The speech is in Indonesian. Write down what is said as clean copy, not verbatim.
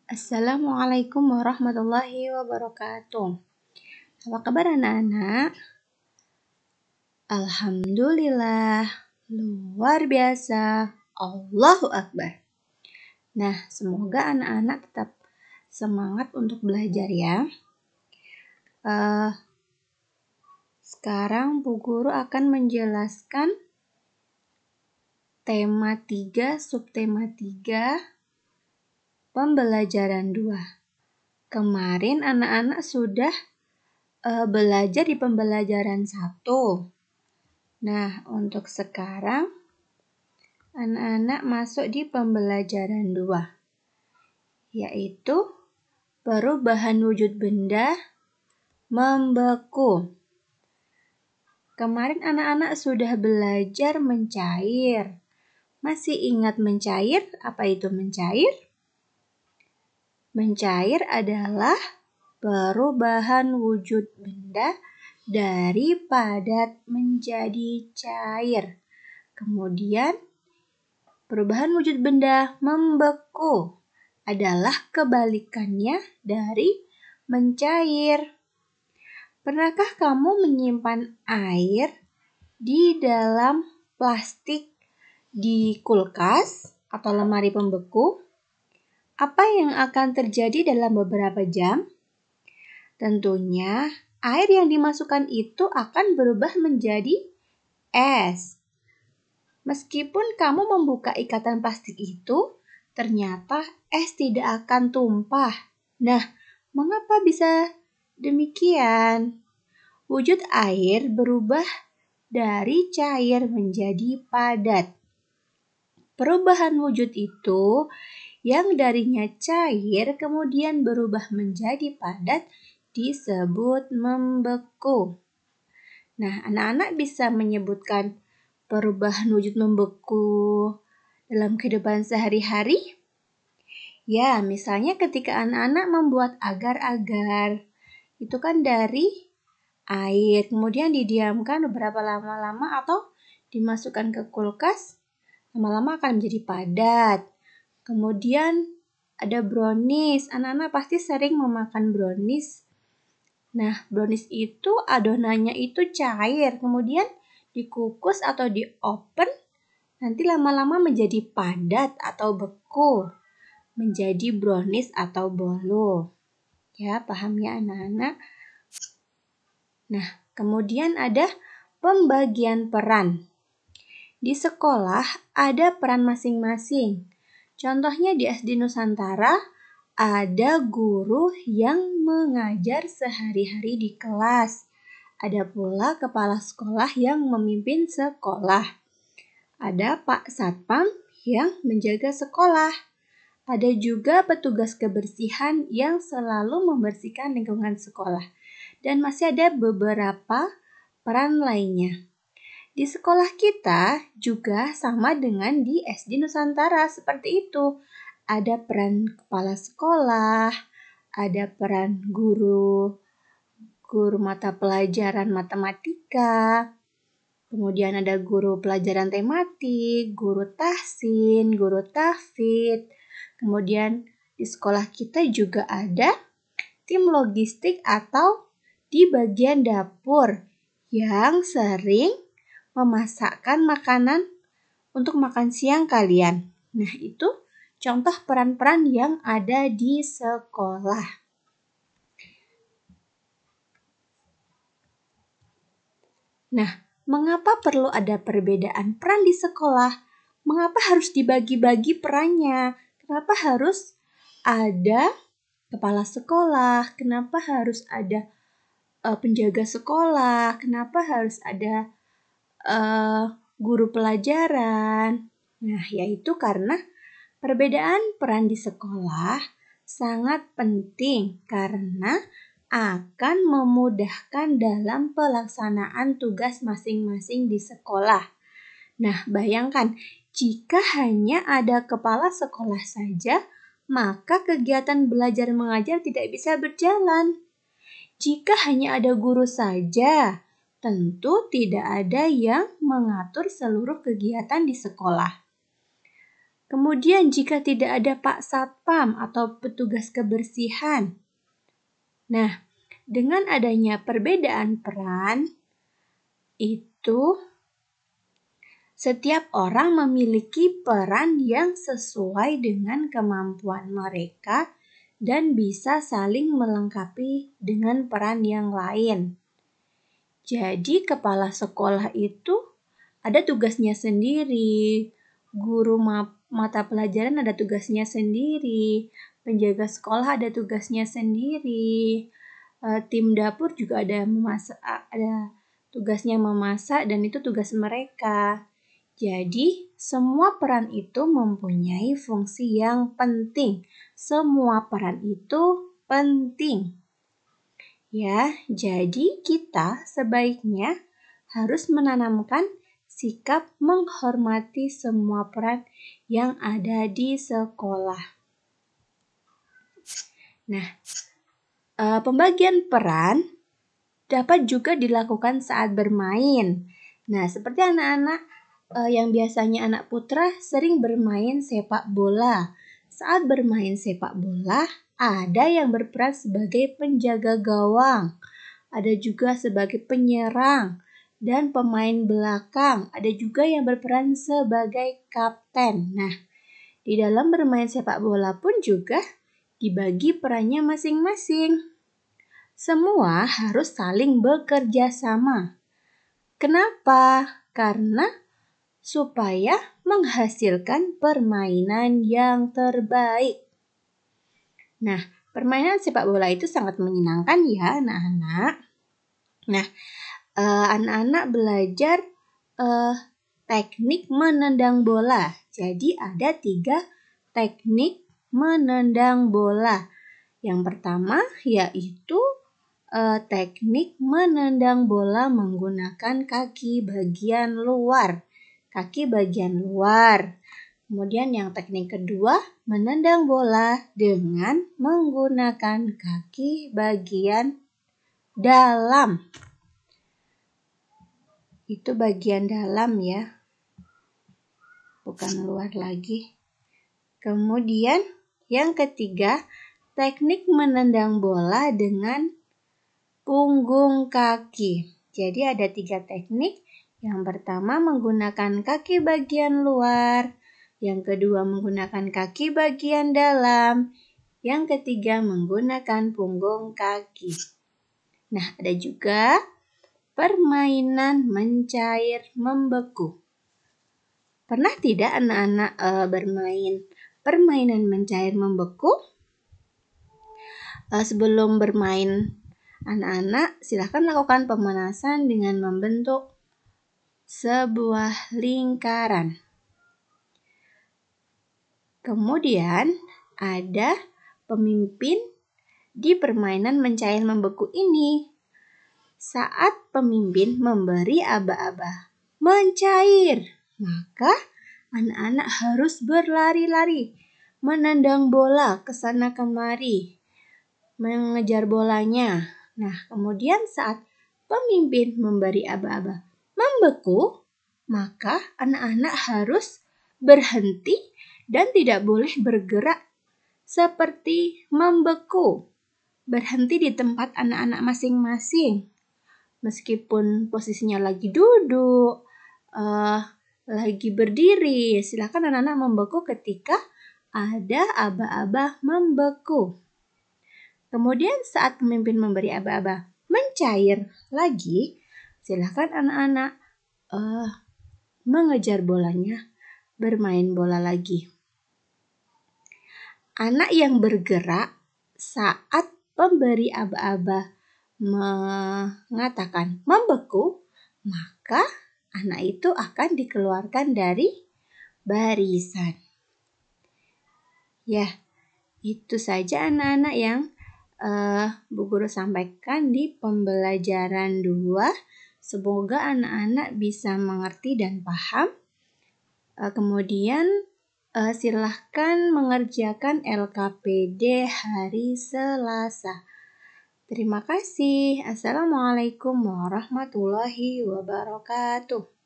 Assalamualaikum warahmatullahi wabarakatuh. Apa kabar anak-anak? Alhamdulillah, luar biasa. Allahu Akbar. Nah, semoga anak-anak tetap semangat untuk belajar ya. Sekarang Bu Guru akan menjelaskan tema 3, subtema 3, pembelajaran 2. Kemarin anak-anak sudah belajar di pembelajaran 1. Nah, untuk sekarang anak-anak masuk di pembelajaran 2, yaitu perubahan wujud benda membeku. Kemarin anak-anak sudah belajar mencair. Masih ingat mencair? Apa itu mencair? Mencair adalah perubahan wujud benda dari padat menjadi cair. Kemudian, perubahan wujud benda membeku adalah kebalikannya dari mencair. Pernahkah kamu menyimpan air di dalam plastik di kulkas atau lemari pembeku? Apa yang akan terjadi dalam beberapa jam? Tentunya, air yang dimasukkan itu akan berubah menjadi es. Meskipun kamu membuka ikatan plastik itu, ternyata es tidak akan tumpah. Nah, mengapa bisa demikian? Wujud air berubah dari cair menjadi padat. Perubahan wujud itu yang darinya cair kemudian berubah menjadi padat disebut membeku. Nah, anak-anak bisa menyebutkan perubahan wujud membeku dalam kehidupan sehari-hari? Ya, misalnya ketika anak-anak membuat agar-agar, itu kan dari air, kemudian didiamkan beberapa lama-lama atau dimasukkan ke kulkas, lama-lama akan menjadi padat. Kemudian ada brownies, anak-anak pasti sering memakan brownies. Nah, brownies itu adonannya itu cair, kemudian dikukus atau di-oven, nanti lama-lama menjadi padat atau beku, menjadi brownies atau bolu. Ya, paham ya anak-anak? Nah, kemudian ada pembagian peran. Di sekolah ada peran masing-masing. Contohnya di SD Nusantara ada guru yang mengajar sehari-hari di kelas. Ada pula kepala sekolah yang memimpin sekolah. Ada Pak Satpam yang menjaga sekolah. Ada juga petugas kebersihan yang selalu membersihkan lingkungan sekolah. Dan masih ada beberapa peran lainnya. Di sekolah kita juga sama dengan di SD Nusantara seperti itu. Ada peran kepala sekolah, ada peran guru mata pelajaran matematika, kemudian ada guru pelajaran tematik, guru tahsin, guru tahfidz. Kemudian di sekolah kita juga ada tim logistik atau di bagian dapur yang sering memasakkan makanan untuk makan siang kalian. Nah, itu contoh peran-peran yang ada di sekolah. Nah, mengapa perlu ada perbedaan peran di sekolah? Mengapa harus dibagi-bagi perannya? Kenapa harus ada kepala sekolah? Kenapa harus ada penjaga sekolah? Kenapa harus ada guru pelajaran? Nah, yaitu karena perbedaan peran di sekolah sangat penting karena akan memudahkan dalam pelaksanaan tugas masing-masing di sekolah. Nah, bayangkan jika hanya ada kepala sekolah saja, maka kegiatan belajar mengajar tidak bisa berjalan. Jika hanya ada guru saja, tentu tidak ada yang mengatur seluruh kegiatan di sekolah. Kemudian jika tidak ada Pak Satpam atau petugas kebersihan. Nah, dengan adanya perbedaan peran, itu setiap orang memiliki peran yang sesuai dengan kemampuan mereka dan bisa saling melengkapi dengan peran yang lain. Jadi kepala sekolah itu ada tugasnya sendiri, guru mata pelajaran ada tugasnya sendiri, penjaga sekolah ada tugasnya sendiri, tim dapur juga ada tugasnya memasak dan itu tugas mereka. Jadi semua peran itu mempunyai fungsi yang penting. Semua peran itu penting. Ya, jadi kita sebaiknya harus menanamkan sikap menghormati semua peran yang ada di sekolah. Nah, pembagian peran dapat juga dilakukan saat bermain. Nah, seperti anak-anak yang biasanya anak putra sering bermain sepak bola. Saat bermain sepak bola, ada yang berperan sebagai penjaga gawang, ada juga sebagai penyerang, dan pemain belakang. Ada juga yang berperan sebagai kapten. Nah, di dalam bermain sepak bola pun juga dibagi perannya masing-masing. Semua harus saling bekerja sama. Kenapa? Karena supaya menghasilkan permainan yang terbaik. Nah, permainan sepak bola itu sangat menyenangkan ya anak-anak. Nah, anak-anak belajar teknik menendang bola. Jadi ada 3 teknik menendang bola. Yang pertama yaitu teknik menendang bola menggunakan kaki bagian luar. Kemudian yang teknik kedua, menendang bola dengan menggunakan kaki bagian dalam. Itu bagian dalam ya, bukan luar lagi. Kemudian yang ketiga, teknik menendang bola dengan punggung kaki. Jadi ada 3 teknik. Yang pertama menggunakan kaki bagian luar, yang kedua menggunakan kaki bagian dalam, yang ketiga menggunakan punggung kaki. Nah, ada juga permainan mencair membeku. Pernah tidak anak-anak bermain permainan mencair membeku? Sebelum bermain, anak-anak silahkan lakukan pemanasan dengan membentuk sebuah lingkaran. Kemudian ada pemimpin di permainan mencair membeku ini. Saat pemimpin memberi aba-aba mencair, maka anak-anak harus berlari-lari, menendang bola ke sana kemari, mengejar bolanya. Nah, kemudian saat pemimpin memberi aba-aba membeku, maka anak-anak harus berhenti dan tidak boleh bergerak seperti membeku. Berhenti di tempat anak-anak masing-masing. Meskipun posisinya lagi duduk, lagi berdiri, silakan anak-anak membeku ketika ada aba-aba membeku. Kemudian saat pemimpin memberi aba-aba mencair lagi, silakan anak-anak mengejar bolanya, bermain bola lagi. Anak yang bergerak saat pemberi aba-aba mengatakan membeku, maka anak itu akan dikeluarkan dari barisan. Ya, itu saja anak-anak yang Bu Guru sampaikan di pembelajaran 2. Semoga anak-anak bisa mengerti dan paham. Kemudian silahkan mengerjakan LKPD hari Selasa. Terima kasih. Assalamualaikum warahmatullahi wabarakatuh.